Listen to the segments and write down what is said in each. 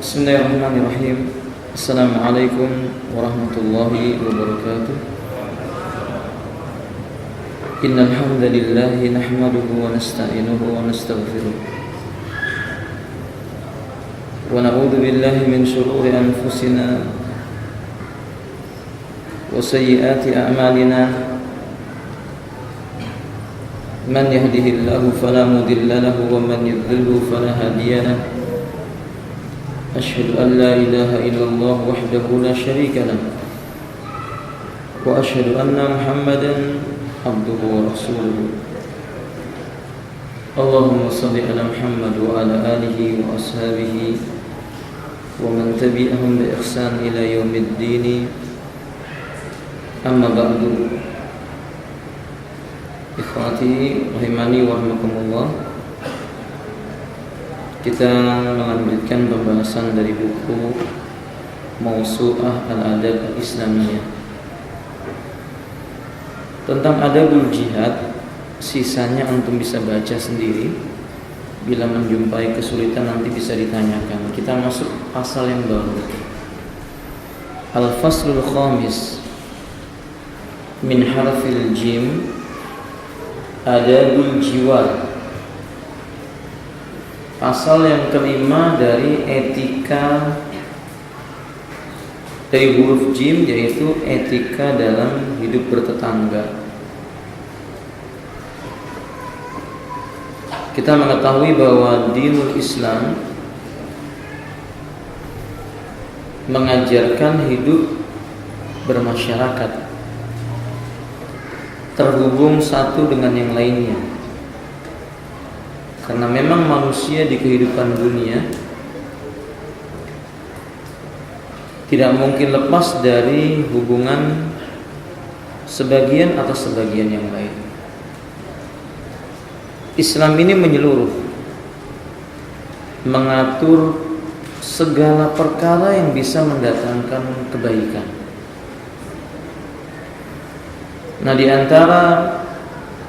Bismillahirrahmanirrahim. Assalamualaikum warahmatullahi wabarakatuh. Innal hamdalillah nahmaduhu wa nasta'inuhu wa nastaghfiruh. Wa na'udzu billahi min shururi anfusina wa sayyiati a'malina. Man yahdihillahu fala mudilla lahu wa man yudlilhu fala hadiya lahu. أشهد أن لا إله إلا الله وحده لا شريك له وأشهد أن محمدا عبده ورسوله اللهم صل على محمد وعلى آله وأصحابه ومن تبعهم بإحسان إلى يوم الدين أما بعد إخواتي rahimani wa rahimakumullah. Kita melanjutkan pembahasan dari buku Mawsu'ah Al-Adab Al-Islamiyah tentang adabul jihad. Sisanya antum bisa baca sendiri. Bila menjumpai kesulitan nanti bisa ditanyakan. Kita masuk pasal yang baru, Al-Faslul Khamis min harfil jim adabul jiwar. Pasal yang kelima dari etika dari huruf jim, yaitu etika dalam hidup bertetangga. Kita mengetahui bahwa dinul Islam mengajarkan hidup bermasyarakat, terhubung satu dengan yang lainnya. Karena memang manusia di kehidupan dunia tidak mungkin lepas dari hubungan sebagian atas sebagian yang lain. Islam ini menyeluruh, mengatur segala perkara yang bisa mendatangkan kebaikan. Nah, di antara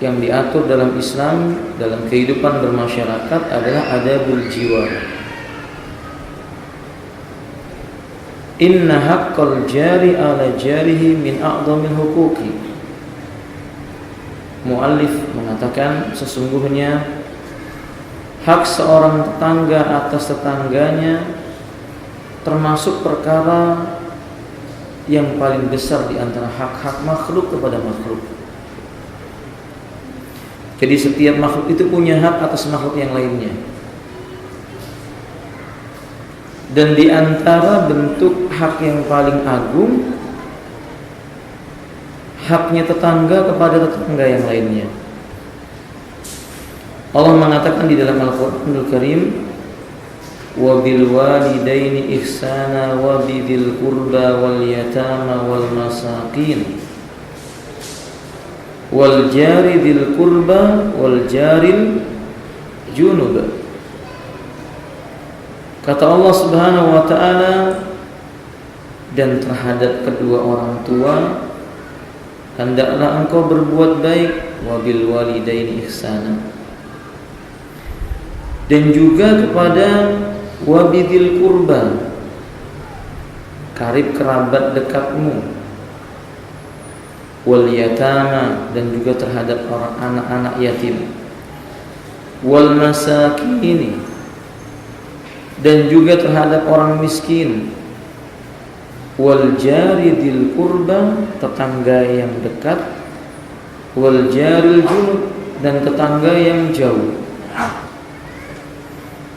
yang diatur dalam Islam, dalam kehidupan bermasyarakat adalah adabul jiwar. Inna haqqal jari ala jarihi min a'dhamil huquqi. Muallif mengatakan sesungguhnya hak seorang tetangga atas tetangganya termasuk perkara yang paling besar di antara hak-hak makhluk kepada makhluk. Jadi setiap makhluk itu punya hak atas makhluk yang lainnya. Dan di antara bentuk hak yang paling agung, haknya tetangga kepada tetangga yang lainnya. Allah mengatakan di dalam Al-Qur'anul Karim, "Wa bil walidaini ihsana wa bidzil qurba wal yatama wal masakin wal jari dzil qurba wal jaril junub." Kata Allah Subhanahu wa taala, dan terhadap kedua orang tua hendaklah engkau berbuat baik, wabil walidaini ihsana, dan juga kepada wabidil qurba, karib kerabat dekatmu, wal yatama, dan juga terhadap orang anak-anak yatim, wal masakin, dan juga terhadap orang miskin, wal jari dzil qurba, tetangga yang dekat, wal jaril junub, dan tetangga yang jauh.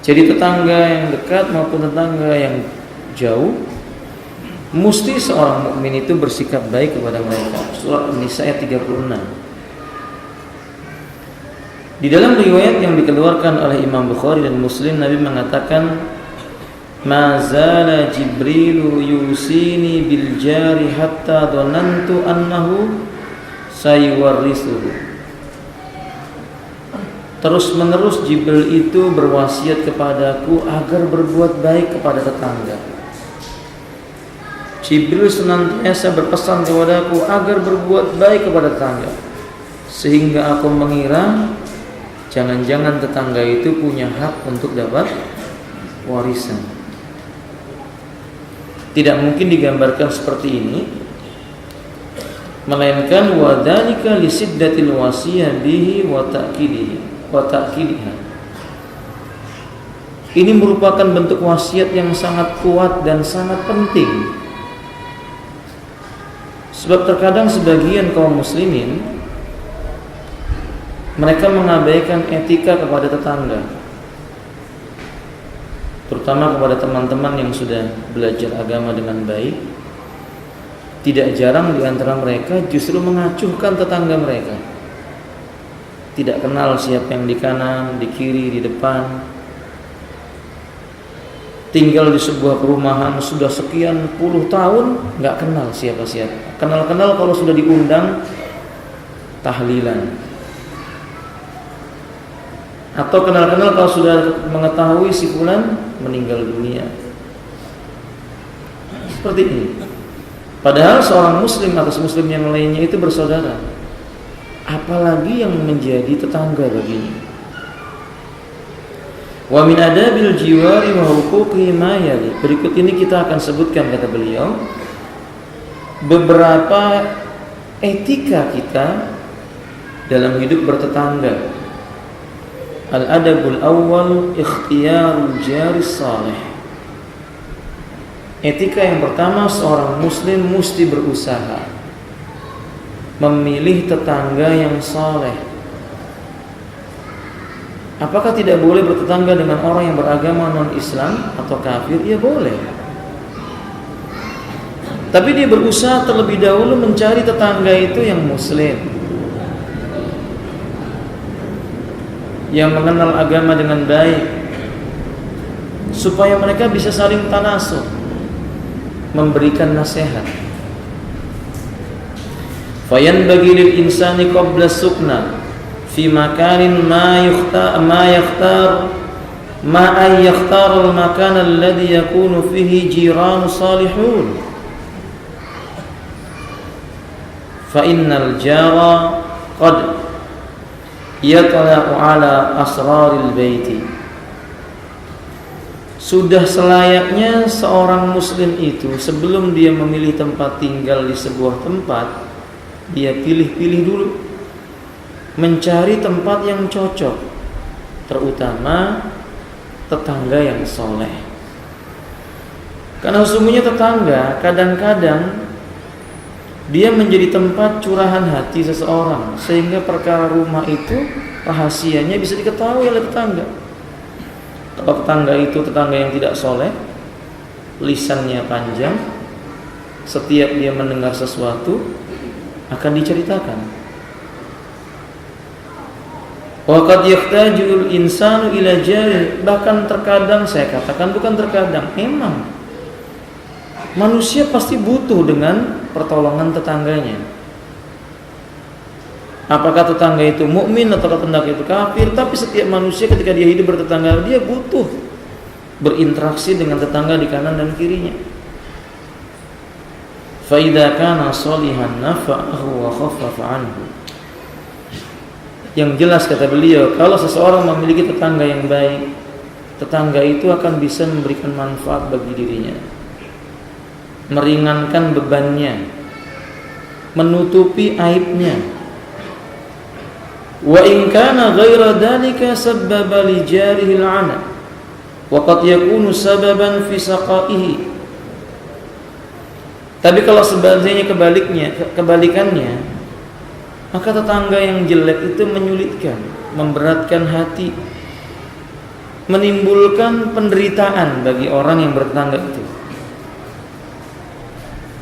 Jadi tetangga yang dekat maupun tetangga yang jauh, mesti seorang mukmin itu bersikap baik kepada mereka. Surah An-Nisa ayat 36. Di dalam riwayat yang dikeluarkan oleh Imam Bukhari dan Muslim, Nabi mengatakan, "Ma zala Jibrilu yusini bil jari hatta dhanantu annahu sayuwarrisuhu." Terus menerus Jibril itu berwasiat kepadaku agar berbuat baik kepada tetangga. Jibril senantiasa berpesan kepadaku agar berbuat baik kepada tetangga, sehingga aku mengira jangan-jangan tetangga itu punya hak untuk dapat warisan. Tidak mungkin digambarkan seperti ini, melainkan wa dzalika li siddatil wasiyah bihi wa ta'kidiha. Ini merupakan bentuk wasiat yang sangat kuat dan sangat penting. Sebab terkadang sebagian kaum muslimin mereka mengabaikan etika kepada tetangga, terutama kepada teman-teman yang sudah belajar agama dengan baik. Tidak jarang di antara mereka justru mengacuhkan tetangga mereka. Tidak kenal siapa yang di kanan, di kiri, di depan. Tinggal di sebuah perumahan sudah sekian puluh tahun, nggak kenal siapa-siapa. Kenal-kenal kalau sudah diundang tahlilan. Atau kenal-kenal kalau sudah mengetahui si fulan meninggal dunia. Seperti ini. Padahal seorang muslim atas muslim yang lainnya itu bersaudara. Apalagi yang menjadi tetangga baginya. Wa min adabil jiwari wa huquqi ma yali. Berikut ini kita akan sebutkan, kata beliau, beberapa etika kita dalam hidup bertetangga. Al-adabul awal ikhtiyarul jaris salih. Etika yang pertama, seorang muslim mesti berusaha memilih tetangga yang saleh. Apakah tidak boleh bertetangga dengan orang yang beragama non-Islam atau kafir? Ya boleh. Tapi dia berusaha terlebih dahulu mencari tetangga itu yang muslim, yang mengenal agama dengan baik, supaya mereka bisa saling tanasuh, memberikan nasihat. Fayanbaghi lil insani qabla sukna fi makanin ma yakhtar al makan alladhi yakunu fihi jiran salihun. Fa innal jara qad yatla'u ala asraril baiti. Sudah selayaknya seorang muslim itu sebelum dia memilih tempat tinggal di sebuah tempat, dia pilih-pilih dulu, mencari tempat yang cocok, terutama tetangga yang soleh. Karena sesungguhnya tetangga kadang-kadang dia menjadi tempat curahan hati seseorang, sehingga perkara rumah itu rahasianya bisa diketahui oleh tetangga. Kalau tetangga itu tetangga yang tidak soleh, lisannya panjang, setiap dia mendengar sesuatu akan diceritakan. Wa qad yahtajul insanu ila jari. Bahkan terkadang, saya katakan bukan terkadang, memang manusia pasti butuh dengan pertolongan tetangganya. Apakah tetangga itu mukmin atau tetangga itu kafir, tapi setiap manusia ketika dia hidup bertetangga, dia butuh berinteraksi dengan tetangga di kanan dan kirinya. Fa idza kana shalihan nafa'ahu wa khaffafa anhu. Yang jelas, kata beliau, kalau seseorang memiliki tetangga yang baik, tetangga itu akan bisa memberikan manfaat bagi dirinya, meringankan bebannya, menutupi aibnya. Wa in kana ghaira dhalika sabbaba li jarihi al-'ana wa qad yakunu sababan fi saqaihi. Tapi kalau sebaliknya, kebalikannya, maka tetangga yang jelek itu menyulitkan, memberatkan hati, menimbulkan penderitaan bagi orang yang bertetangga itu.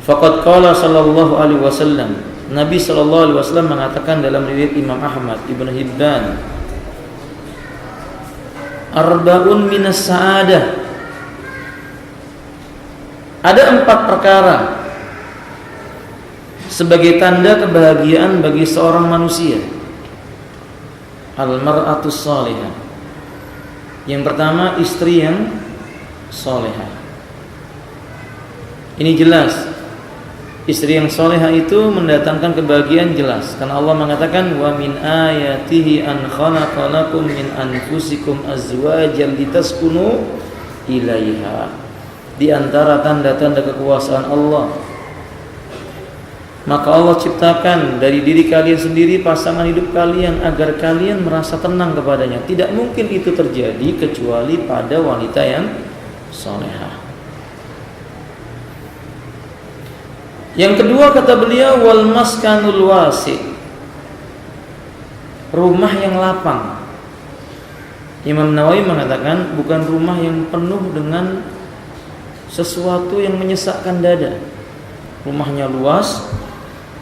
Faqad qala sallallahu alaihi wasallam, Nabi sallallahu alaihi wasallam mengatakan dalam riwayat Imam Ahmad, Ibnu Hibban, arba'un minas sa'adah. Ada 4 perkara sebagai tanda kebahagiaan bagi seorang manusia. Al-mar'atus salihah. Yang pertama, istri yang salihah. Ini jelas, istri yang salihah itu mendatangkan kebahagiaan, jelas. Karena Allah mengatakan, wa min ayatihi an khalaqa lakum min anfusikum azwajan litaskunu ilaiha. di antara tanda-tanda kekuasaan Allah. Maka Allah ciptakan dari diri kalian sendiri pasangan hidup kalian agar kalian merasa tenang kepadanya. Tidak mungkin itu terjadi kecuali pada wanita yang salehah. Yang kedua kata beliau, wal maskanul wasi', rumah yang lapang. Imam Nawawi mengatakan bukan rumah yang penuh dengan sesuatu yang menyesakkan dada. Rumahnya luas,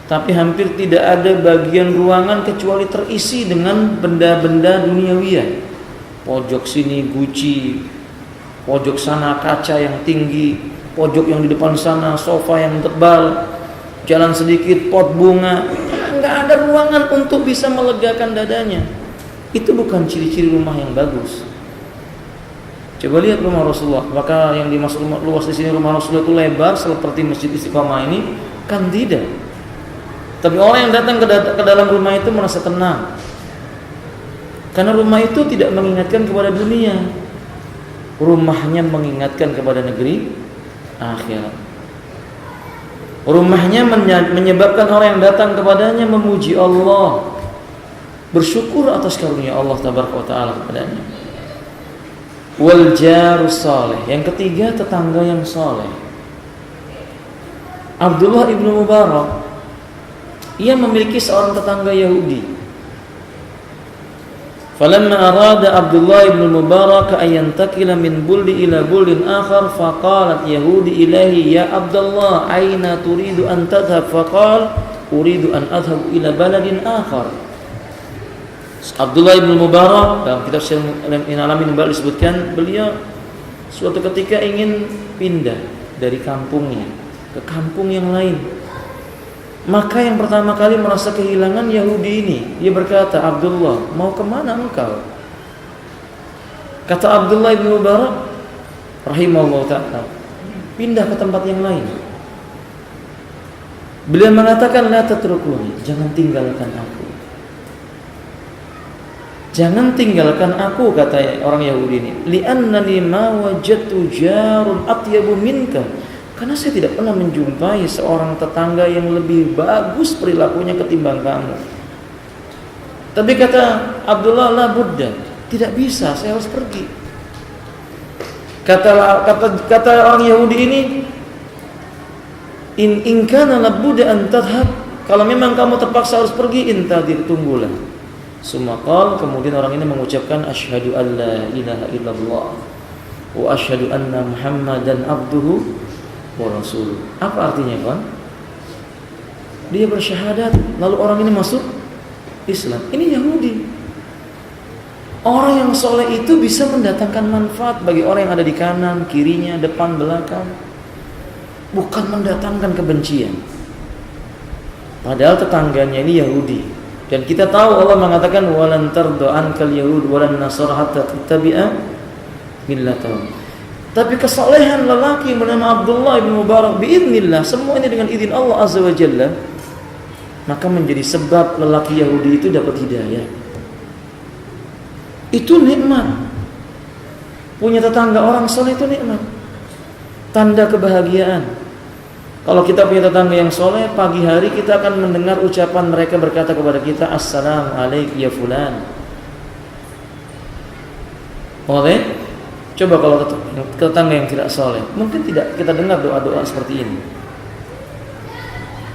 tapi hampir tidak ada bagian ruangan kecuali terisi dengan benda-benda duniawiya. Pojok sini Gucci, pojok sana kaca yang tinggi, pojok yang di depan sana sofa yang tebal, jalan sedikit pot bunga. Nggak ada ruangan untuk bisa melegakan dadanya. Itu bukan ciri-ciri rumah yang bagus. Coba lihat rumah Rasulullah. Maka yang dimaksud rumah luas di sini rumah Rasulullah itu lebar seperti Masjid Istiqomah ini? Kan tidak. Tapi orang yang datang ke dalam rumah itu merasa tenang. Karena rumah itu tidak mengingatkan kepada dunia. Rumahnya mengingatkan kepada negeri akhirat. Rumahnya menyebabkan orang yang datang kepadanya memuji Allah, bersyukur atas karunia Allah tabaraka wa taala kepadanya. Wal jarus saleh, yang ketiga tetangga yang saleh. Abdullah ibnu Mubarak, ia memiliki seorang tetangga Yahudi. Falamma arada Abdullah ibnu Mubarak an yantakila min buldi ila buldin akhar, faqalat Yahudi ilahi ya Abdullah aina turidu an tadhhab, faqal uridu an adhhab ila baladin akhar. Abdullah ibnu Mubarak dalam kitab Alamin Nubala disebutkan beliau suatu ketika ingin pindah dari kampungnya ke kampung yang lain. Maka yang pertama kali merasa kehilangan Yahudi ini. Dia berkata, Abdullah, mau kemana engkau? Kata Abdullah ibnu Mubarak rahimahullah ta'ala, pindah ke tempat yang lain. Beliau mengatakan, la tatrukuni, jangan tinggalkan aku. Jangan tinggalkan aku, kata orang Yahudi ini. Li'annani ma wajadtu jarun atyabu minka. Karena saya tidak pernah menjumpai seorang tetangga yang lebih bagus perilakunya ketimbang kamu. Tapi kata Abdullah, la budda, tidak bisa, saya harus pergi. Kata orang Yahudi ini, in kana la budda an tadhhab, kalau memang kamu terpaksa harus pergi, intadir, tunggulah. Sumakal, kemudian orang ini mengucapkan asyhadu an la ilaha illallah wa asyhadu anna Muhammadan abduhu wa rasuluh. Apa artinya, kawan? Dia bersyahadat, lalu orang ini masuk Islam. Ini Yahudi. Orang yang soleh itu bisa mendatangkan manfaat bagi orang yang ada di kanan, kirinya, depan, belakang, bukan mendatangkan kebencian. Padahal tetangganya ini Yahudi. Dan kita tahu Allah mengatakan walan tarda ankal yahud walan nasara hatta tattabi'a millatahum. Tapi kesolehan lelaki bernama Abdullah bin Mubarak biiznillah, semua ini dengan izin Allah azza wa jalla, maka menjadi sebab lelaki Yahudi itu dapat hidayah. Itu nikmat. Punya tetangga orang soleh itu nikmat, tanda kebahagiaan. Kalau kita punya tetangga yang soleh, pagi hari kita akan mendengar ucapan mereka berkata kepada kita, Assalamualaikum ya fulan. Boleh? Coba kalau tetangga yang tidak soleh, mungkin tidak kita dengar doa-doa seperti ini.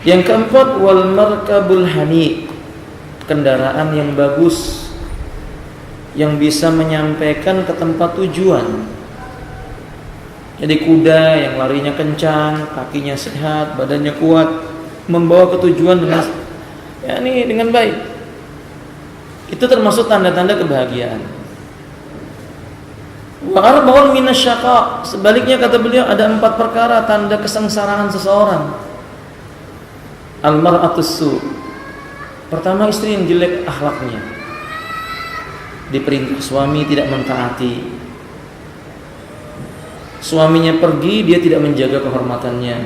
Yang keempat, wal markabul hani, kendaraan yang bagus, yang bisa menyampaikan ke tempat tujuan. Jadi kuda yang larinya kencang, kakinya sehat, badannya kuat, membawa ke tujuan dengan baik. Itu termasuk tanda-tanda kebahagiaan. Wa arba'un minasyaqa, sebaliknya kata beliau ada 4 perkara tanda kesengsaraan seseorang. Al-mar'atus su'. Pertama, istri yang jelek akhlaknya. Diperintah suami tidak mentaati. Suaminya pergi, dia tidak menjaga kehormatannya.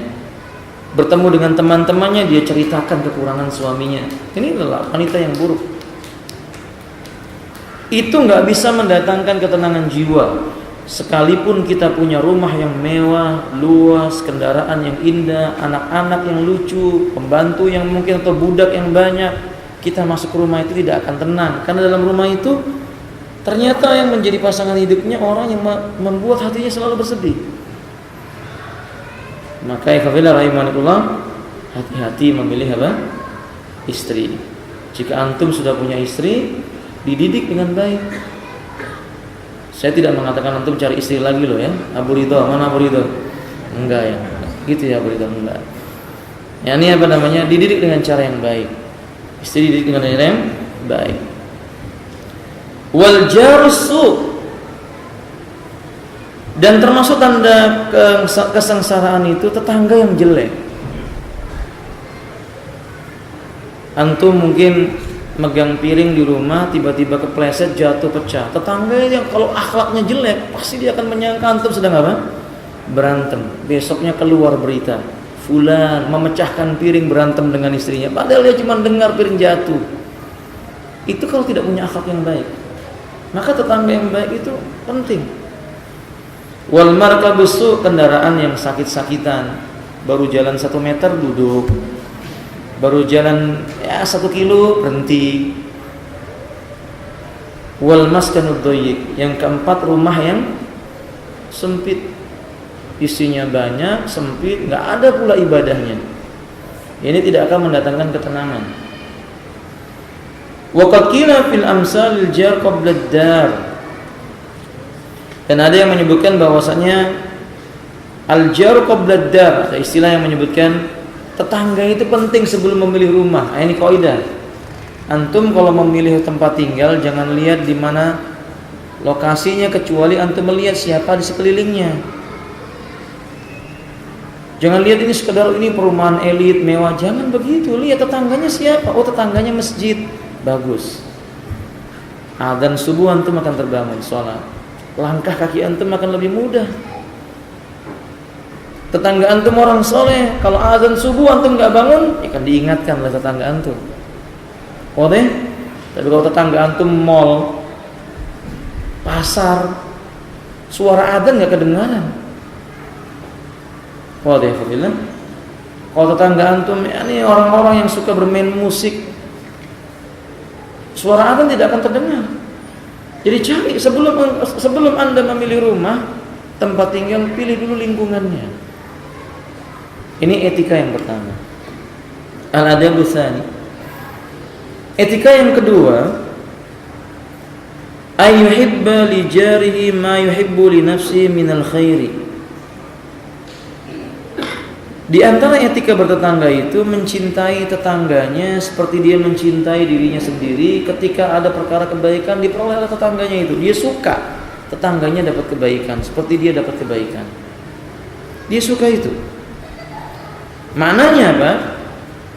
Bertemu dengan teman-temannya, dia ceritakan kekurangan suaminya. Ini adalah wanita yang buruk. Itu nggak bisa mendatangkan ketenangan jiwa. sekalipun kita punya rumah yang mewah, luas, kendaraan yang indah, anak-anak yang lucu, pembantu yang mungkin atau budak yang banyak, kita masuk ke rumah itu tidak akan tenang, karena dalam rumah itu ternyata yang menjadi pasangan hidupnya orang yang membuat hatinya selalu bersedih. Maka ikhwafillah rahimakumullah, hati-hati memilih apa? Istri. Jika antum sudah punya istri, dididik dengan baik. Saya tidak mengatakan antum cari istri lagi loh ya. Abu Ridho, mana Abu Ridho? Enggak ya. Gitu ya Abu Ridho, enggak. Ya, ini apa namanya? Dididik dengan cara yang baik. Istri dididik dengan cara yang baik. Wal jarusu, dan termasuk tanda kesengsaraan itu tetangga yang jelek. Antum mungkin megang piring di rumah, tiba-tiba kepleset, jatuh, pecah. Tetangga yang kalau akhlaknya jelek, pasti dia akan menyangka antum sedang apa? Berantem. Besoknya keluar berita, fulan memecahkan piring, berantem dengan istrinya, padahal dia cuma dengar piring jatuh. Itu kalau tidak punya akhlak yang baik. Maka tetangga yang baik itu penting. Wal markabusu, kendaraan yang sakit-sakitan, baru jalan 1 meter duduk, baru jalan 1 kilo berhenti. Wal maskanud dayyiq, yang keempat rumah yang sempit, isinya banyak, sempit, nggak ada pula ibadahnya. Ini tidak akan mendatangkan ketenangan. Wa qad qila fil amsalil jar qabla ad-dar, dan ada yang menyebutkan bahwasanya al-jar qabla ad-dar, ada istilah yang menyebutkan tetangga itu penting sebelum memilih rumah. Ini kaidah. Antum kalau memilih tempat tinggal jangan lihat di mana lokasinya, kecuali antum melihat siapa di sekelilingnya. Jangan lihat ini sekedar ini perumahan elit mewah, jangan begitu. Lihat tetangganya siapa. Oh, tetangganya masjid, bagus. Adzan subuh antum akan terbangun salat. Langkah kaki antum akan lebih mudah. Tetangga antum orang soleh, kalau azan subuh antum nggak bangun, akan diingatkan oleh tetangga antum. Oke? Tapi kalau tetangga antum mall, pasar, suara adzan nggak kedengaran. Oke, kalau tetangga antum, ini orang-orang yang suka bermain musik, suara adzan tidak akan terdengar. Jadi cari sebelum Anda memilih rumah, tempat tinggal, pilih dulu lingkungannya. Ini etika yang pertama. Al-adabu tsani. Etika yang kedua, ayyuhibba li jarihi ma yuhibbu li nafsihi minal khairi. Di antara etika bertetangga itu mencintai tetangganya seperti dia mencintai dirinya sendiri. Ketika ada perkara kebaikan diperoleh oleh tetangganya itu, dia suka tetangganya dapat kebaikan seperti dia dapat kebaikan. Dia suka itu. Maknanya apa?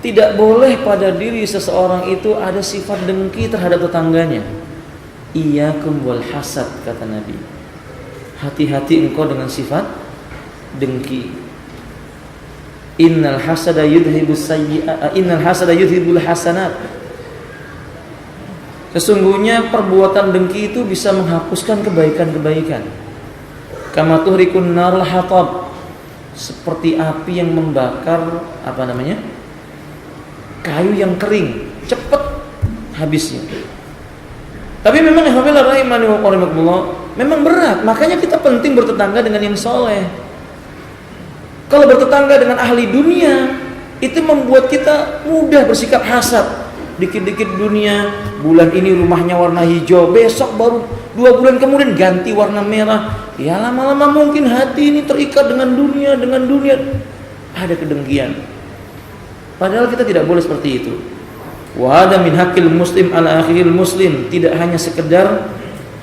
Tidak boleh pada diri seseorang itu ada sifat dengki terhadap tetangganya. Iyyakum wal hasad, kata Nabi. Hati-hati engkau dengan sifat dengki. Innal hasada yudhibus sayyi'at, innal hasada yudhibul hasanat. Sesungguhnya perbuatan dengki itu bisa menghapuskan kebaikan-kebaikan. Kama tuhrikun narul hatab, seperti api yang membakar kayu yang kering, cepat habisnya. Tapi memang alhamdulillah rahimani wa rahimakumullah, memang berat. Makanya kita penting bertetangga dengan yang soleh. Kalau bertetangga dengan ahli dunia, itu membuat kita mudah bersikap hasad. Dikit-dikit dunia, bulan ini rumahnya warna hijau, besok baru 2 bulan kemudian ganti warna merah. Ya lama-lama mungkin hati ini terikat dengan dunia. Ada kedengkian. Padahal kita tidak boleh seperti itu. Wa hada min haqqil muslim ala akhil muslim. Tidak hanya sekedar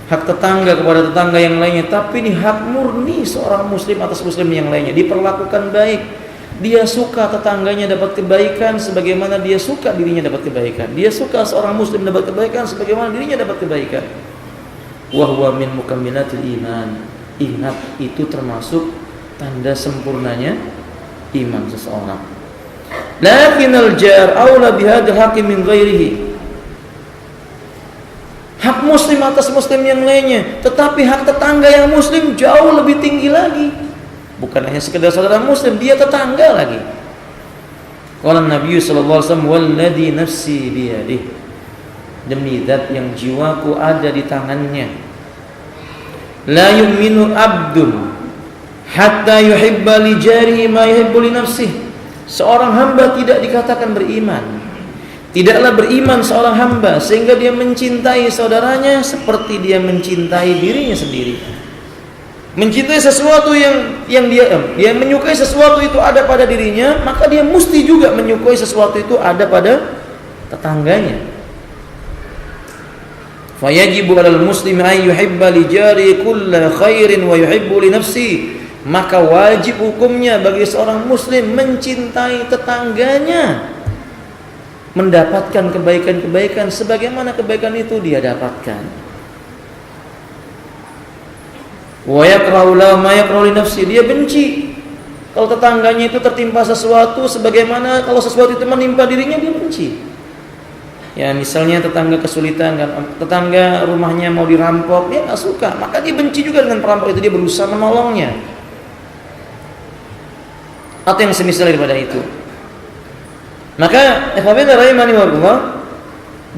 hak tetangga kepada tetangga yang lainnya, tapi ini hak murni seorang muslim atas muslim yang lainnya. Diperlakukan baik. Dia suka tetangganya dapat kebaikan sebagaimana dia suka dirinya dapat kebaikan. Dia suka seorang muslim dapat kebaikan sebagaimana dirinya dapat kebaikan. Wa huwa min mukammilatil iman. Ingat, itu termasuk tanda sempurnanya iman seseorang. Lakinnal jar aula bihadzal haqqi min ghairihi. hak muslim atas muslim yang lainnya, tetapi hak tetangga yang muslim jauh lebih tinggi lagi. Bukan hanya sekedar saudara muslim, dia tetangga lagi. Qala Nabi sallallahu alaihi wasallam, "Walladzi nafsi biyadihi." Demi zat yang jiwaku ada di tangannya. La yu'minu abdun hatta yuhibba li jarihi ma yuhibbu li nafsihi. Seorang hamba tidak dikatakan beriman. Tidaklah beriman seorang hamba sehingga dia mencintai saudaranya seperti dia mencintai dirinya sendiri. Mencintai sesuatu yang dia menyukai sesuatu itu ada pada dirinya, maka dia mesti juga menyukai sesuatu itu ada pada tetangganya. Fayajibu 'alal muslimi an yuhibba li jari kulla khairin wa yuhibbu li nafsi. Maka wajib hukumnya bagi seorang muslim mencintai tetangganya, mendapatkan kebaikan-kebaikan sebagaimana kebaikan itu dia dapatkan. Wa yakrahu la ma yakrahu li nafsi. Dia benci kalau tetangganya itu tertimpa sesuatu sebagaimana kalau sesuatu itu menimpa dirinya, dia benci. Ya, misalnya tetangga kesulitan kan, tetangga rumahnya mau dirampok, dia enggak suka, maka dia benci juga dengan perampok itu, dia berusaha menolongnya. Atau yang semisal daripada itu. Maka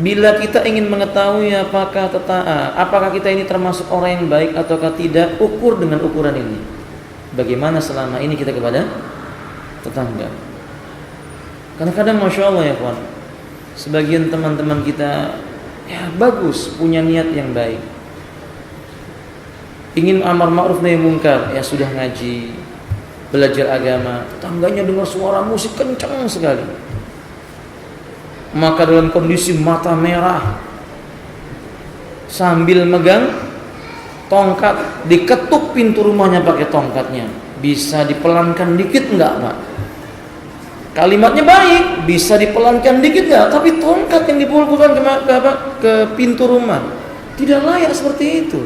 bila kita ingin mengetahui apakah kita ini termasuk orang yang baik ataukah tidak, ukur dengan ukuran ini. Bagaimana selama ini kita kepada tetangga. Kadang-kadang Masya Allah ya kawan, sebagian teman-teman kita ya bagus, punya niat yang baik, ingin amar ma'ruf nahi munkar, ya sudah ngaji, belajar agama, tetangganya dengar suara musik kencang sekali, maka dalam kondisi mata merah sambil megang tongkat, diketuk pintu rumahnya pakai tongkatnya. Bisa dipelankan dikit enggak Pak? Kalimatnya baik, bisa dipelankan dikit enggak? Tapi tongkat yang dipukulkan ke pintu rumah tidak layak seperti itu.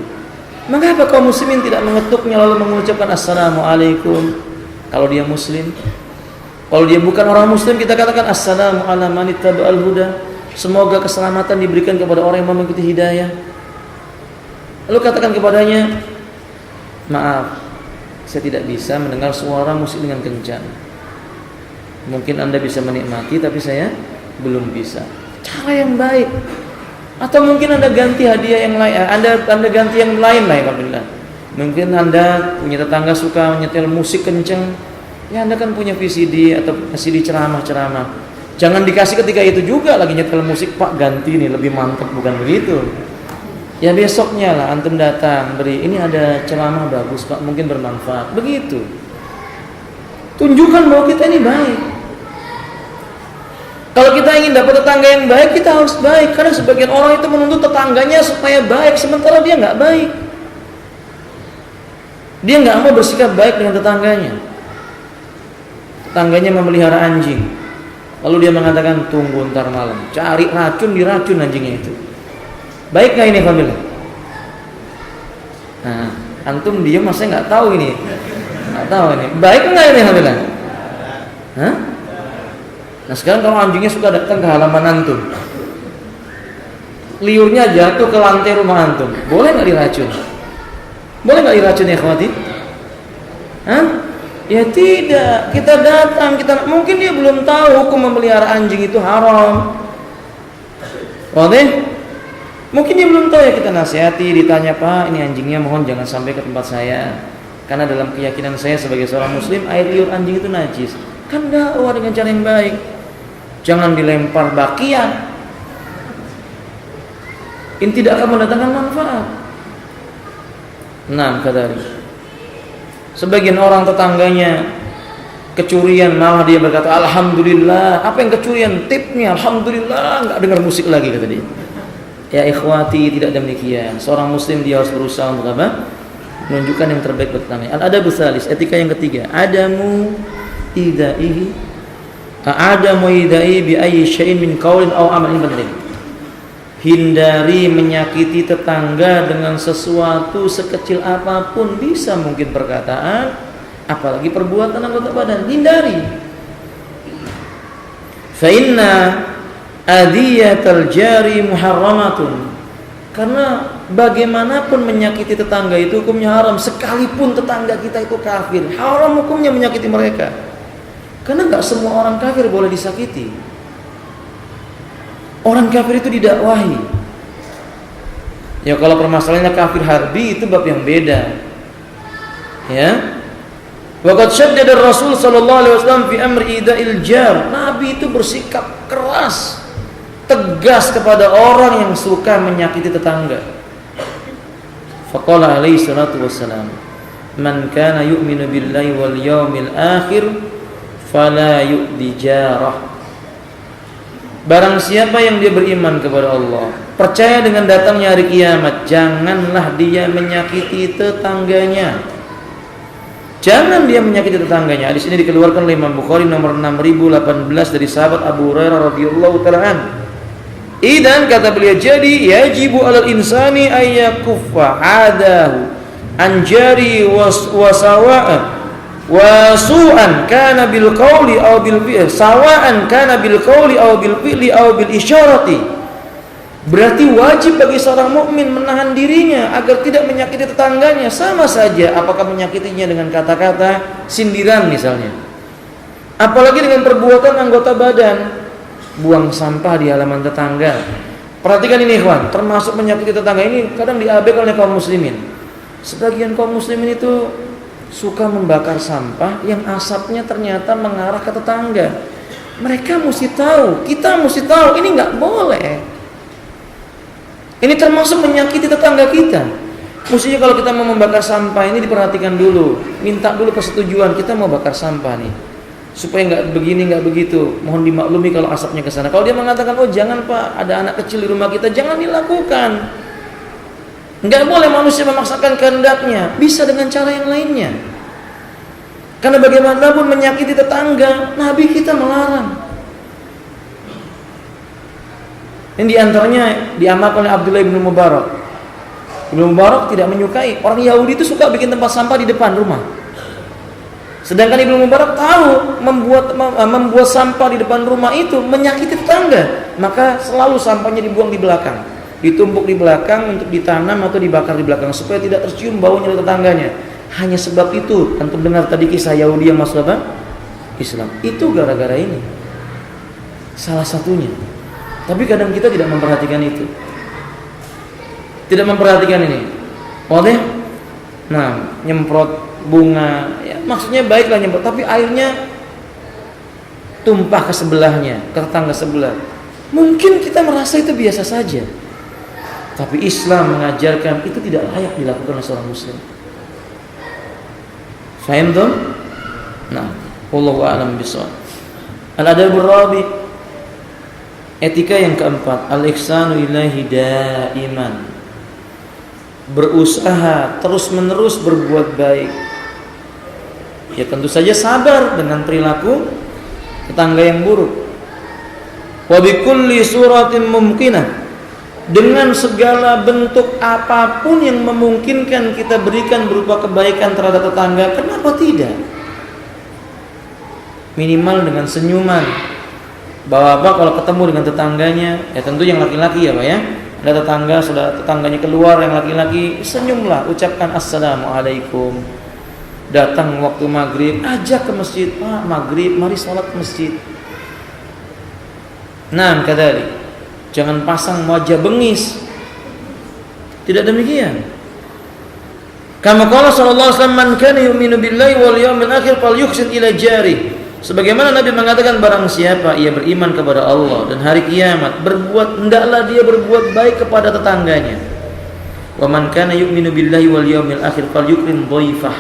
Mengapa kaum muslimin tidak mengetuknya lalu mengucapkan assalamualaikum kalau dia muslim? Kalau dia bukan orang muslim, kita katakan assalamu ala man ittaba'al huda. Semoga keselamatan diberikan kepada orang yang mengikuti hidayah. Lalu katakan kepadanya, maaf, saya tidak bisa mendengar suara musik dengan kencang. Mungkin Anda bisa menikmati, tapi saya belum bisa. Cara yang baik. Atau mungkin Anda ganti hadiah yang lain, Anda ganti yang lain lah, alhamdulillah. Mungkin Anda punya tetangga suka menyetel musik kencang, ya Anda kan punya VCD atau CD ceramah-ceramah. Jangan dikasih ketika itu juga lagi nyetel musik, Pak ganti nih lebih mantap, bukan begitu. Ya besoknya lah antum datang beri, ini ada ceramah bagus Pak, mungkin bermanfaat. Begitu. Tunjukkan bahwa kita ini baik. Kalau kita ingin dapat tetangga yang baik, kita harus baik. Karena sebagian orang itu menuntut tetangganya supaya baik, sementara dia nggak baik. Dia nggak mau bersikap baik dengan tetangganya. Tetangganya memelihara anjing, lalu dia mengatakan tunggu ntar malam, cari racun, diracun anjingnya itu. Baik nggak ini family? Nah, antum diam, saya nggak tahu ini, nggak tahu ini. Baik nggak ini family? Hah? Nah sekarang kalau anjingnya suka datang ke halaman antum, liurnya jatuh ke lantai rumah antum, boleh nggak diracun? Boleh nggak diracun ya khawati? Hah? Ya tidak. Kita datang, mungkin dia belum tahu hukum memelihara anjing itu haram. Oke? Mungkin dia belum tahu, ya kita nasihati, ditanya Pak, ini anjingnya mohon jangan sampai ke tempat saya. Karena dalam keyakinan saya sebagai seorang muslim, air liur anjing itu najis. Kan dakwah dengan cara yang baik. Jangan dilempar bakian. Ini tidak akan mendatangkan manfaat. Nah, kata sebagian orang tetangganya kecurian, malah dia berkata alhamdulillah. Apa yang kecurian? Tipnya alhamdulillah, enggak dengar musik lagi kata dia. Ya ikhwati, tidak demikian. Seorang muslim dia harus berusaha untuk apa? Menunjukkan yang terbaik buat tetangganya. Al-adabus salis, etika yang ketiga, adamu idai bi ayyi syai'in min qaulin aw amalin penting. Hindari menyakiti tetangga dengan sesuatu sekecil apapun, bisa mungkin perkataan, apalagi perbuatan anggota badan. Hindari. Fa inna adiyatal jari muharramatun. Karena bagaimanapun menyakiti tetangga itu hukumnya haram, sekalipun tetangga kita itu kafir, haram hukumnya menyakiti mereka. Karena nggak semua orang kafir boleh disakiti. Orang kafir itu didakwahi. Ya kalau permasalahannya kafir harbi itu bab yang beda. Ya. Waqad syaddada Rasul sallallahu alaihi wasallam fi amri ida'il jar. Nabi itu bersikap keras, tegas kepada orang yang suka menyakiti tetangga. Faqala alaihi salatu wassalam, "Man kana yu'minu billahi wal yawmil akhir fala yu'di jarah." Barang siapa yang dia beriman kepada Allah, percaya dengan datangnya hari kiamat, janganlah dia menyakiti tetangganya. Jangan dia menyakiti tetangganya. Hadis ini dikeluarkan oleh Imam Bukhari nomor 6018 dari sahabat Abu Hurairah radhiyallahu taala an. Idan kata beliau, jadi yajibu alal insani ayyakuffa adahu anjari wasawa'a wasu'an kana bil qawli aw bil fi'li sawa'an kana bil qawli aw bil fi'li aw bil isyarati. Berarti wajib bagi seorang mukmin menahan dirinya agar tidak menyakiti tetangganya, sama saja apakah menyakitinya dengan kata-kata sindiran misalnya, apalagi dengan perbuatan anggota badan, buang sampah di halaman tetangga. Perhatikan ini ikhwan, termasuk menyakiti tetangga ini kadang diabaikan oleh kaum muslimin. Sebagian kaum muslimin itu suka membakar sampah yang asapnya ternyata mengarah ke tetangga. Mereka mesti tahu, kita mesti tahu, ini nggak boleh. Ini termasuk menyakiti tetangga kita. Mestinya kalau kita mau membakar sampah ini diperhatikan dulu, minta dulu persetujuan, kita mau bakar sampah nih, supaya nggak begini nggak begitu, mohon dimaklumi kalau asapnya ke sana. Kalau dia mengatakan, oh jangan pak, ada anak kecil di rumah kita, jangan dilakukan. Nggak boleh manusia memaksakan kehendaknya, bisa dengan cara yang lainnya. Karena bagaimanapun menyakiti tetangga, Nabi kita melarang. Ini diantaranya diamalkan oleh Abdullah bin Mubarak. Ibnu Mubarak tidak menyukai. Orang Yahudi itu suka bikin tempat sampah di depan rumah. Sedangkan Ibnu Mubarak tahu membuat sampah di depan rumah itu menyakiti tetangga. Maka selalu sampahnya dibuang di belakang, ditumpuk di belakang untuk ditanam atau dibakar di belakang supaya tidak tercium baunya oleh tetangganya. Hanya sebab itu, antum dengar tadi kisah Yahudi yang masuk apa? Islam. Itu gara-gara ini. Salah satunya. Tapi kadang kita tidak memperhatikan itu. Tidak memperhatikan ini. Oleh nyemprot bunga, ya, maksudnya baiklah nyemprot, tapi airnya tumpah ke sebelahnya, ke tetangga sebelah. Mungkin kita merasa itu biasa saja. Tapi Islam mengajarkan itu tidak layak dilakukan oleh seorang muslim. Faham tuh? Wallahu a'lam bishawab. Al-adabur rabi', etika yang keempat, al-ihsanu ilahi daiman. Berusaha terus-menerus berbuat baik. Ya tentu saja sabar dengan perilaku tetangga yang buruk. Wa bikulli suratin mumkinah, dengan segala bentuk apapun yang memungkinkan kita berikan berupa kebaikan terhadap tetangga, kenapa tidak? Minimal dengan senyuman. Bapak kalau ketemu dengan tetangganya, ya tentu yang laki-laki ya Pak ya, ada tetangga, sudah tetangganya keluar yang laki-laki, senyumlah, ucapkan assalamualaikum. Datang waktu maghrib, ajak ke masjid, Pak maghrib, mari sholat ke masjid. Kadari, jangan pasang wajah bengis. Tidak demikian. Kama qala sallallahu alaihi wasallam, man kana yu'minu billahi wal yawmil akhir falyuhsin ila jari. Sebagaimana Nabi mengatakan, barang siapa ia beriman kepada Allah dan hari kiamat, hendaklah dia berbuat baik kepada tetangganya. Wa man kana yu'minu billahi wal yawmil akhir falyukrim dhaifah.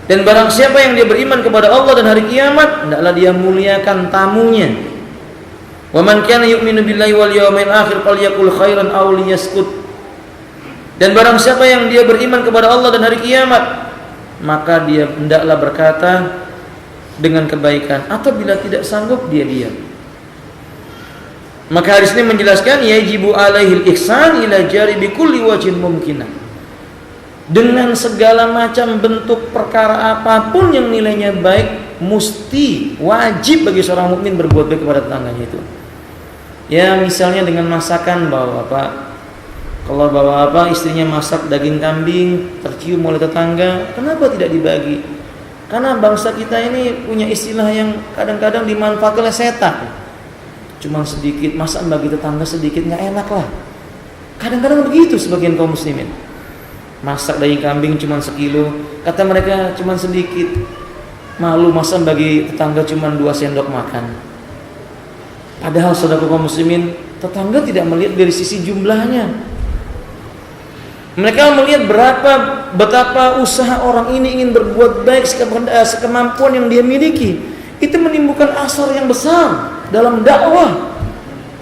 Dan barang siapa yang dia beriman kepada Allah dan hari kiamat, hendaklah dia muliakan tamunya. Wa man kana yu'minu billahi wal yawmil akhir falyakul khairan aw liyaskut. Dan barang siapa yang dia beriman kepada Allah dan hari kiamat, maka dia hendaklah berkata dengan kebaikan, atau bila tidak sanggup dia diam. Maka hadis ini menjelaskan yajibu alaihil ihsan ila jari bi kulli wajhin mumkinah. Dengan segala macam bentuk perkara apapun yang nilainya baik, mesti wajib bagi seorang mukmin berbuat baik kepada tetangganya itu. Ya misalnya dengan masakan, bahwa Pak Kalau bawa apa, istrinya masak daging kambing, tercium oleh tetangga, kenapa tidak dibagi? Karena bangsa kita ini punya istilah yang kadang-kadang dimanfaatkan oleh setan. Cuman sedikit, masa bagi tetangga sedikit, nggak enak lah. Kadang-kadang begitu sebagian kaum muslimin. Masak daging kambing cuman 1 kilo, kata mereka cuman sedikit. Malu masa bagi tetangga cuman 2 sendok makan. Padahal saudara kaum muslimin, tetangga tidak melihat dari sisi jumlahnya. Mereka melihat betapa usaha orang ini ingin berbuat baik sekemampuan yang dia miliki. Itu menimbulkan asar yang besar dalam dakwah.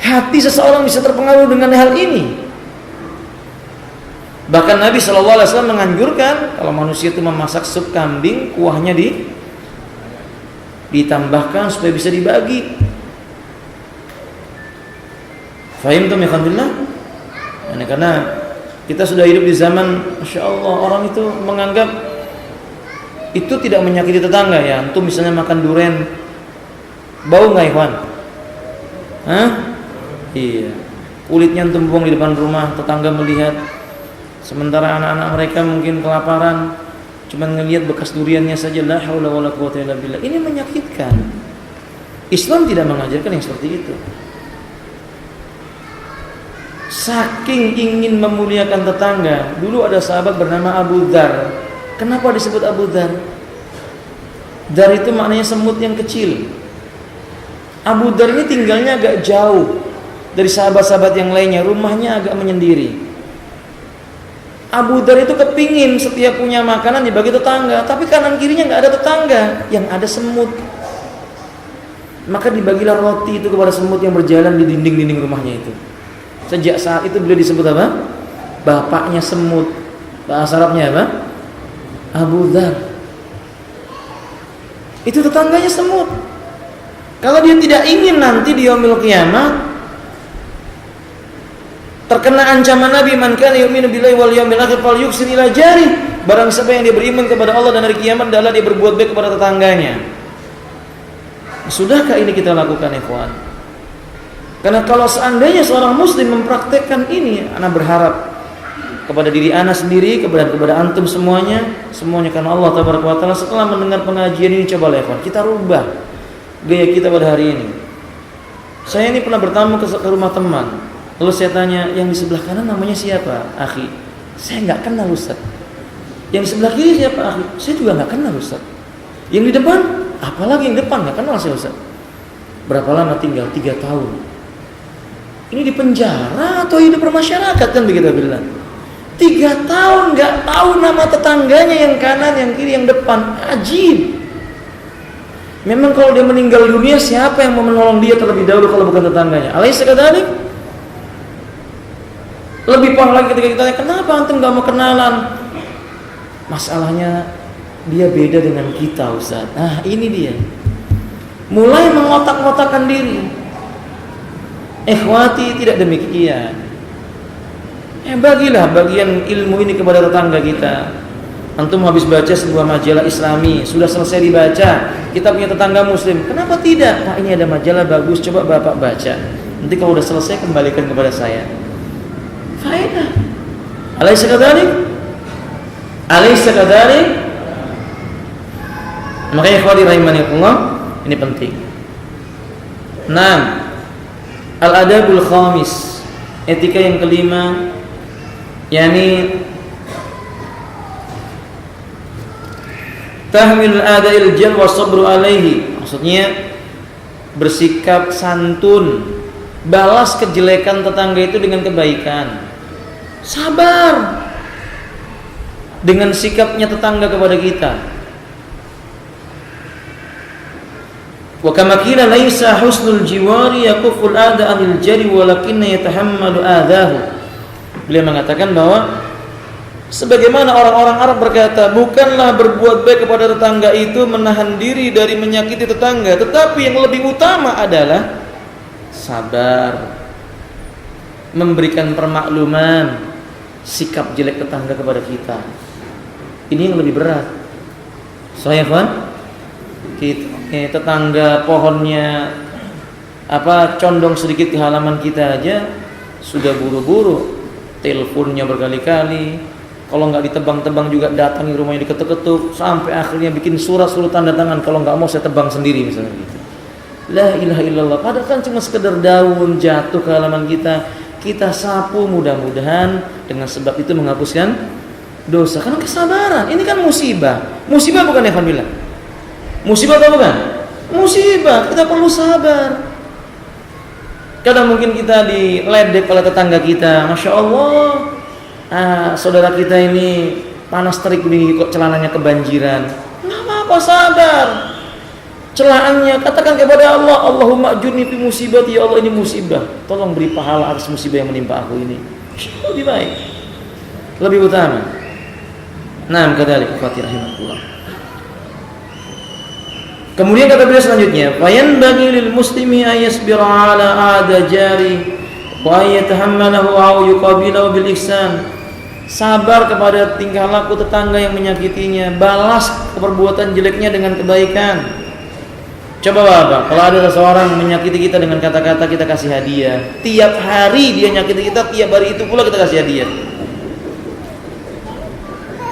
Hati seseorang bisa terpengaruh dengan hal ini. Bahkan Nabi SAW menganjurkan kalau manusia itu memasak sup kambing, kuahnya ditambahkan supaya bisa dibagi. Fahimtum ya khandillah? Karena kita sudah hidup di zaman, Masya Allah, orang itu menganggap itu tidak menyakiti tetangga ya. Antum misalnya makan durian, bau nggak Ikhwan? Hah? Iya. Kulitnya antum buang di depan rumah, tetangga melihat. Sementara anak-anak mereka mungkin kelaparan, cuma ngelihat bekas duriannya saja. La haula wala quwwata illa billah. Ini menyakitkan. Islam tidak mengajarkan yang seperti itu. Saking ingin memuliakan tetangga, dulu ada sahabat bernama Abu Dzar. Kenapa disebut Abu Dzar? Dzar itu maknanya semut yang kecil. Abu Dzar ini tinggalnya agak jauh dari sahabat-sahabat yang lainnya, rumahnya agak menyendiri. Abu Dzar itu kepingin setiap punya makanan dibagi tetangga, tapi kanan kirinya nggak ada tetangga, yang ada semut. Maka dibagilah roti itu kepada semut yang berjalan di dinding-dinding rumahnya itu. Sejak saat itu beliau disebut apa? Bapaknya semut. Bahasa Arabnya apa? Abu Dzar. Itu tetangganya semut. Kalau dia tidak ingin nanti di yaumil qiyamah terkena ancaman Nabi, man kana yu'minu billahi wal yawmil akhir falyuhsin ila jari. Barang siapa yang dia beriman kepada Allah dan hari kiamat, adalah dia berbuat baik kepada tetangganya. Sudahkah ini kita lakukan, ikhwan? Karena kalau seandainya seorang muslim mempraktekkan ini, ana berharap kepada diri ana sendiri, kepada antum semuanya karena Allah tabaraka wa taala. Setelah mendengar pengajian ini, coba ikhwan, kita rubah gaya kita pada hari ini. Saya ini pernah bertamu ke rumah teman. Lalu saya tanya, yang di sebelah kanan namanya siapa, akhi? Saya nggak kenal, Ustaz. Yang di sebelah kiri siapa, akhi? Saya juga nggak kenal, Ustaz. Yang di depan, apalagi yang depan nggak kenal saya, Ustaz. Berapa lama tinggal? 3 tahun. Ini di penjara atau hidup bermasyarakat, kan begitu bilang. 3 tahun nggak tahu nama tetangganya yang kanan, yang kiri, yang depan. Ajib. Memang kalau dia meninggal dunia, siapa yang mau menolong dia terlebih dahulu kalau bukan tetangganya? Alaysa kadzalik? Lebih parah lagi ketika kita tanya, kenapa antum gak mau kenalan? Masalahnya dia beda dengan kita, Ustaz. Nah ini dia, mulai mengotak-ngotakkan diri. Ikhwati, tidak demikian. Bagilah bagian ilmu ini kepada tetangga kita. Antum habis baca sebuah majalah Islami, sudah selesai dibaca, kita punya tetangga muslim, kenapa tidak? Pak, ini ada majalah bagus, coba bapak baca. Nanti kalau sudah selesai kembalikan kepada saya. Faedah. Alaysa kadzalik? Alaysa kadzalik? Makanya ikhwati rahimanillah, ini penting. 6. Al-adabul khamis, etika yang kelima, yakni tahmilul ada'il jal wa sabru alaihi. Maksudnya bersikap santun, balas kejelekan tetangga itu dengan kebaikan. Sabar dengan sikapnya tetangga kepada kita. Wa kama qila laisa husnul jiwari yakuful ada anil jari walakinna yatahammalu adahu. Beliau mengatakan bahwa sebagaimana orang-orang Arab berkata, bukanlah berbuat baik kepada tetangga itu menahan diri dari menyakiti tetangga, tetapi yang lebih utama adalah sabar, memberikan permakluman sikap jelek tetangga kepada kita. Ini yang lebih berat. Soalnya kan tetangga pohonnya condong sedikit di halaman kita aja sudah buru-buru teleponnya berkali-kali, kalau nggak ditebang-tebang juga datangi rumahnya diketuk-ketuk, sampai akhirnya bikin surat tanda tangan, kalau nggak mau saya tebang sendiri misalnya gitu. La ilaha illallah. Padahal kan cuma sekedar daun jatuh ke halaman kita, kita sapu, mudah-mudahan dengan sebab itu menghapuskan dosa. Karena kesabaran, ini kan musibah. Musibah bukan Evan bilang. Musibah atau bukan? Musibah, kita perlu sabar. Kadang mungkin kita diledek oleh tetangga kita, Masya Allah, saudara kita ini panas terik nih, kok celananya kebanjiran. Nggak apa-apa, sabar. Celahannya katakan kepada Allah, Allahumma ajurni fi musibati, ya Allah ini musibah, tolong beri pahala atas musibah yang menimpa aku ini. Lebih baik, lebih utama. Nah, kata ikhwati rahimakumullah. Kemudian kata beliau selanjutnya, fayan bagi lil muslimi ayasbira ala ada jari wa yatahammalahu aw yuqabilahu bil ihsan. Sabar kepada tingkah laku tetangga yang menyakitinya, balas perbuatan jeleknya dengan kebaikan. Coba Bapak, kalau ada seseorang menyakiti kita dengan kata-kata, kita kasih hadiah. Tiap hari dia nyakiti kita, tiap hari itu pula kita kasih hadiah.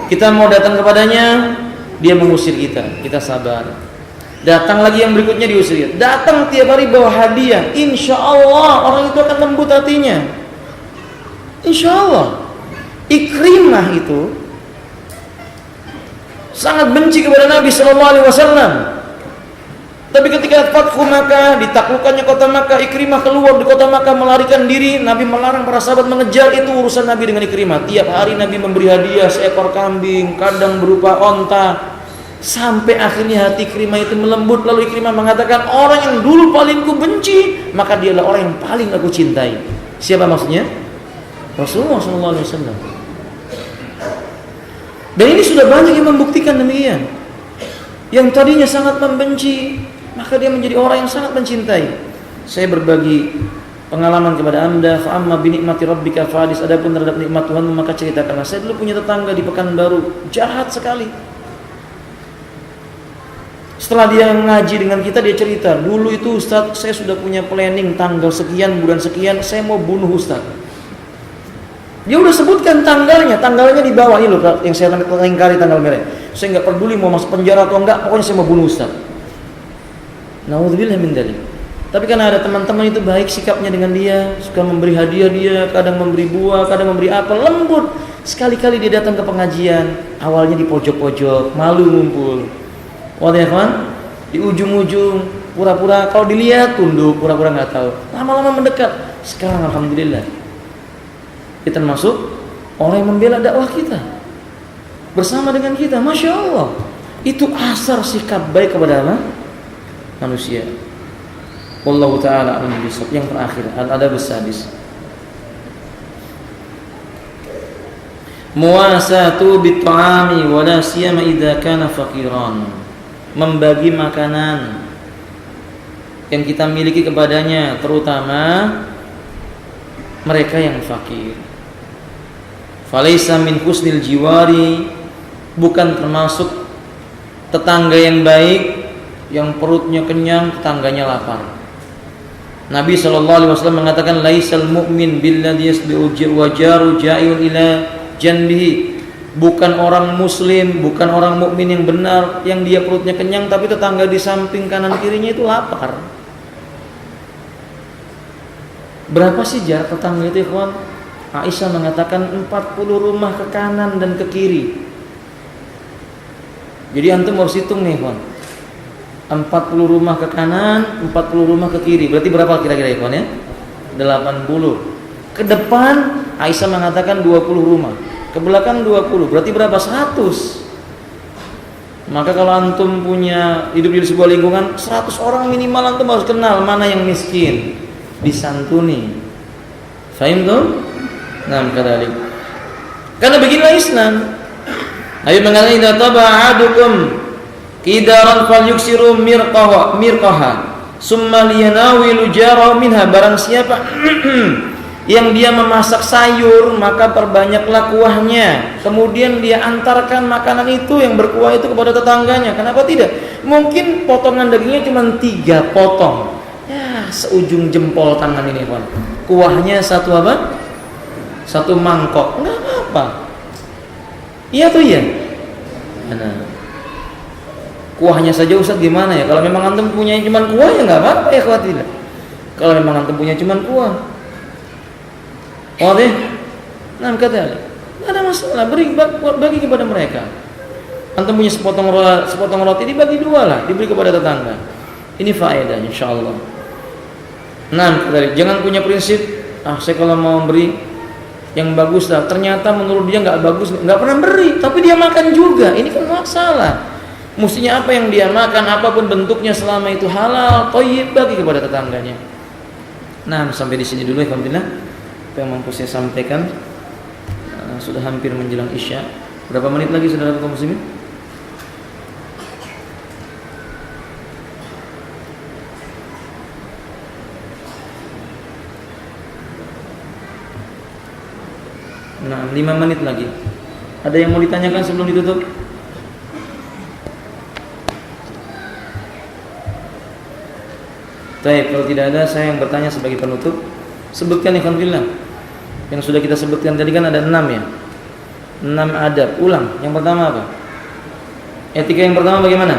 Kita mau datang kepadanya, dia mengusir kita sabar. Datang lagi yang berikutnya diusir. Datang tiap hari bawa hadiah. Insya Allah orang itu akan lembut hatinya. Insya Allah. Ikrimah itu sangat benci kepada Nabi Sallallahu Alaihi Wasallam. Tapi ketika Fathu Makkah, ditaklukkannya kota Makkah, Ikrimah keluar di kota Makkah melarikan diri. Nabi melarang para sahabat mengejar, itu urusan Nabi dengan Ikrimah. Tiap hari Nabi memberi hadiah seekor kambing, kadang berupa onta. Sampai akhirnya hati Ikrimah itu melembut. Lalu Ikrimah mengatakan, orang yang dulu paling ku benci, maka dia adalah orang yang paling aku cintai. Siapa maksudnya? Rasulullah SAW. Dan ini sudah banyak yang membuktikan demikian. Yang tadinya sangat membenci, maka dia menjadi orang yang sangat mencintai. Saya berbagi pengalaman kepada Anda. Fa amma bi nikmati rabbika fahadis. Adapun terhadap nikmat Tuhanmu maka ceritakanlah. Saya dulu punya tetangga di Pekanbaru, jahat sekali. Setelah dia ngaji dengan kita, dia cerita, dulu itu Ustaz, saya sudah punya planning tanggal sekian, bulan sekian, saya mau bunuh Ustaz. Dia udah sebutkan tanggalnya di bawah ini loh, yang saya lingkari tanggal merah. Saya nggak peduli mau masuk penjara atau enggak, pokoknya saya mau bunuh Ustaz. Naudzubillah min dzalik. Tapi karena ada teman-teman itu baik sikapnya dengan dia, suka memberi hadiah dia, kadang memberi buah, kadang memberi apel, lembut. Sekali-kali dia datang ke pengajian, awalnya di pojok-pojok, malu ngumpul. Wadah kan? Di ujung-ujung pura-pura kalau dilihat tunduk, pura-pura nggak tahu. Lama-lama mendekat. Sekarang alhamdulillah kita termasuk orang yang membela dakwah kita bersama dengan kita. Masya Allah. Itu asar sikap baik kepada apa? Manusia. Wallahu taala a'lam bishawab. Yang terakhir, al-adab as-sadis. Muwasatu bit-ta'ami wa la siyama idza kana faqiran. Membagi makanan yang kita miliki kepadanya, terutama mereka yang fakir. Falaisa min husnil jiwari, bukan termasuk tetangga yang baik, yang perutnya kenyang, tetangganya lapar. Nabi SAW mengatakan, laisal mu'min billadhi yasbi'u wajaru ja'iyun ila janbihi. Bukan orang muslim, bukan orang mukmin yang benar, yang dia perutnya kenyang tapi tetangga di samping kanan kirinya itu lapar. Berapa sih jarak tetangga itu, ikhwan? Aisyah mengatakan 40 rumah ke kanan dan ke kiri. Jadi antum harus hitung nih, ikhwan. 40 rumah ke kanan, 40 rumah ke kiri. Berarti berapa kira-kira, ikhwan ya? 80. Ke depan Aisyah mengatakan 20 rumah. Ke belakang 20, berarti berapa? 100. Maka kalau antum punya hidup di sebuah lingkungan 100 orang minimal, antum harus kenal mana yang miskin, disantuni. Fahim tuh? Nah, kadalik. Karena beginilah Islam. Nabi mengatakan, idza taba ahadukum qidaran falyuksiru mirqaha summa liyanawilu jarahu minha. Barang siapa yang dia memasak sayur, maka perbanyaklah kuahnya. Kemudian dia antarkan makanan itu yang berkuah itu kepada tetangganya. Kenapa tidak? Mungkin potongan dagingnya cuma 3 potong. Ya, seujung jempol tangan ini, Pak. Kuahnya satu apa? satu mangkok, nggak apa-apa. Iya tuh ya. Nah, kuahnya saja Ustaz gimana ya? Kalau memang antum punya cuma kuah ya nggak apa-apa ya khawatir. Kalau memang antum punya cuma kuah, oh deh, nah kata nggak ada masalah, bagi kepada mereka. Antum punya sepotong roti dibagi dua lah, diberi kepada tetangga. Ini faedah insyaallah. Nah, jangan punya prinsip, saya kalau mau beri yang bagus lah, ternyata menurut dia nggak bagus, nggak pernah beri, tapi dia makan juga. Ini kan masalah. Mestinya apa yang dia makan, apapun bentuknya, selama itu halal, thayyib, bagi kepada tetangganya. Nah, sampai di sini dulu alhamdulillah. Apa yang mampu saya sampaikan. Sudah hampir menjelang Isya. Berapa menit lagi saudara kaum muslimin? Nah, 5 menit lagi. Ada yang mau ditanyakan sebelum ditutup? Baik, kalau tidak ada, saya yang bertanya sebagai penutup. Sebutkan alhamdulillah. Yang sudah kita sebutkan tadi kan ada 6 ya. 6 adab. Ulang. Yang pertama apa? Etika yang pertama bagaimana?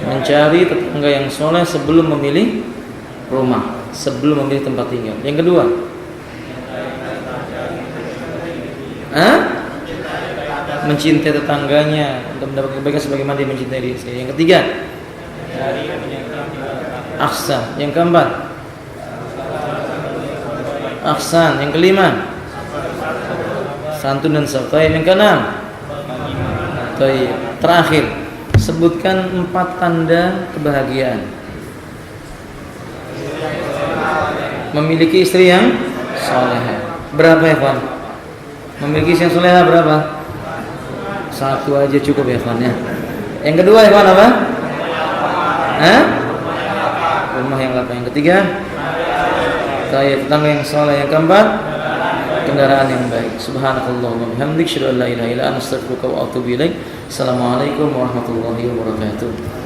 Mencari tetangga yang soleh sebelum memilih rumah, sebelum memilih tempat tinggal. Yang kedua, mencintai tetangganya untuk mendapat kebaikan sebagaimana dia mencintai diri sendiri. Yang ketiga, ahsan. Yang keempat, ahsan. Yang kelima, santun dan sabar. Yang keenam, terakhir, sebutkan 4 tanda kebahagiaan. Memiliki istri yang salehah. Berapa ya, Pak? Memiliki istri yang salehah berapa? 1 aja cukup ya, Pak ya. Yang kedua ya, Pak, apa? Rumah yang lapang. Yang ketiga, tetangga yang saleh. Yang keempat, kendaraan yang baik. Subhanakallahumma wa bihamdika, asyhadu an la ilaha illa anta, astaghfiruka wa atubu ilaik. Assalamualaikum warahmatullahi wabarakatuh.